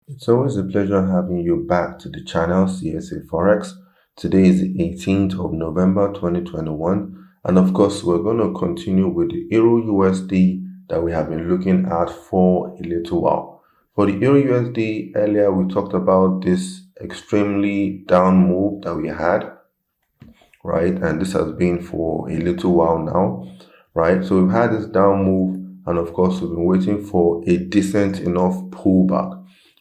It's always a pleasure having you back to the channel CSAFOREX. Today is the 18th of November 2021, and of course we're going to continue with the EurUsd that we have been looking at for a little while. For the EurUsd, earlier we talked about this extremely down move that we had, right? And this has been for a little while now, right? So we've had this down move, and of course we've been waiting for a decent enough pullback.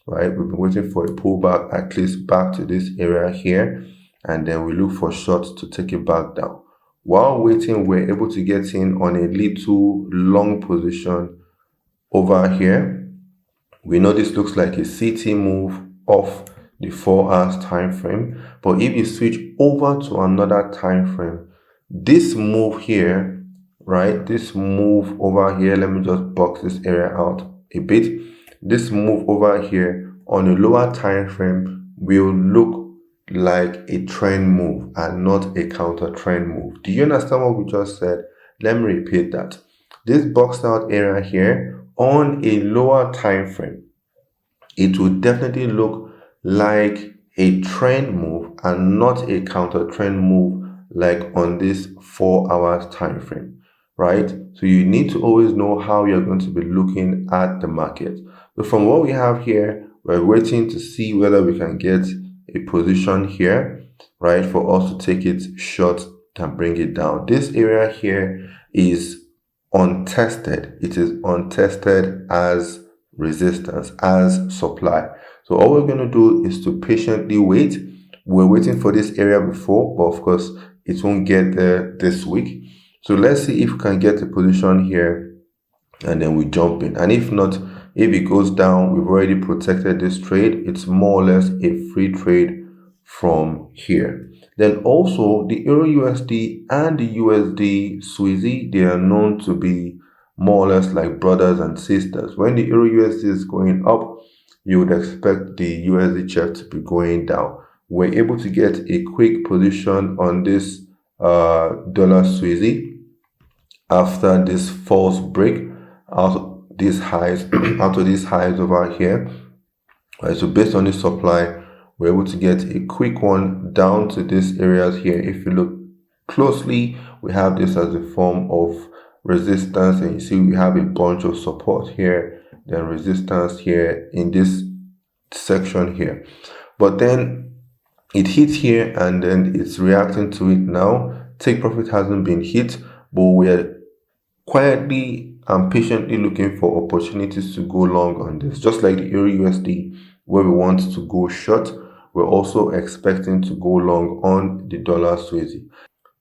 Right, we've been waiting for a pullback at least back to this area here, and then we look for shorts to take it back down. While waiting, we're able to get in on a little long position over here. We know this looks like a CT move off the 4 hours time frame, but if you switch over to another time frame, this move here, right, this move over here, let me just box this area out a bit. This move over here on a lower time frame will look like a trend move and not a counter trend move. Do you understand what we just said? Let me repeat that. This boxed out area here on a lower time frame, it will definitely look like a trend move and not a counter trend move like on this 4 hours time frame. Right? So you need to always know how you're going to be looking at the market. So from what we have here, we're waiting to see whether we can get a position here, right, for us to take it short and bring it down. This area here is untested. It is untested as resistance, as supply. So all we're going to do is to patiently wait. We're waiting for this area before, but of course it won't get there this week. So let's see if we can get a position here and then we jump in. And if not, if it goes down, we've already protected this trade. It's more or less a free trade from here. Then also the EurUsd and the USD Swiss, they are known to be more or less like brothers and sisters. When the EurUsd is going up, you would expect the USDChf to be going down. We're able to get a quick position on this dollar Swiss after this false break out of these highs out of these highs over here. Right, so based on this supply, we're able to get a quick one down to these areas here. If you look closely, we have this as a form of resistance, and you see we have a bunch of support here, then resistance here in this section here. But then it hits here and then it's reacting to it now. Take profit hasn't been hit, but we're quietly and patiently looking for opportunities to go long on this. Just like the EurUsd, where we want to go short, we're also expecting to go long on the dollar Swiss.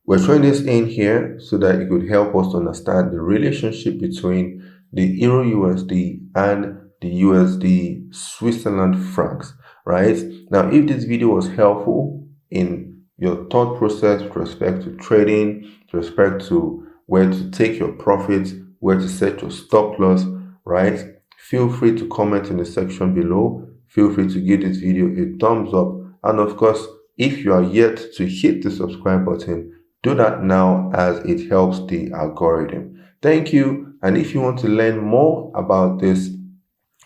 We're throwing this in here so that it could help us to understand the relationship between the EurUsd and the USD Switzerland francs, right? Now, if this video was helpful in your thought process with respect to trading, with respect to where to take your profits, where to set your stop loss, right? Feel free to comment in the section below. Feel free to give this video a thumbs up. And of course, if you are yet to hit the subscribe button, do that now as it helps the algorithm. Thank you. And if you want to learn more about this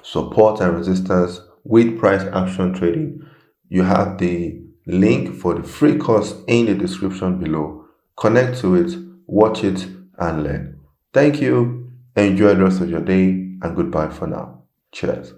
support and resistance with price action trading, you have the link for the free course in the description below. Connect to it, watch it, and learn. Thank you. Enjoy the rest of your day, and goodbye for now. Cheers.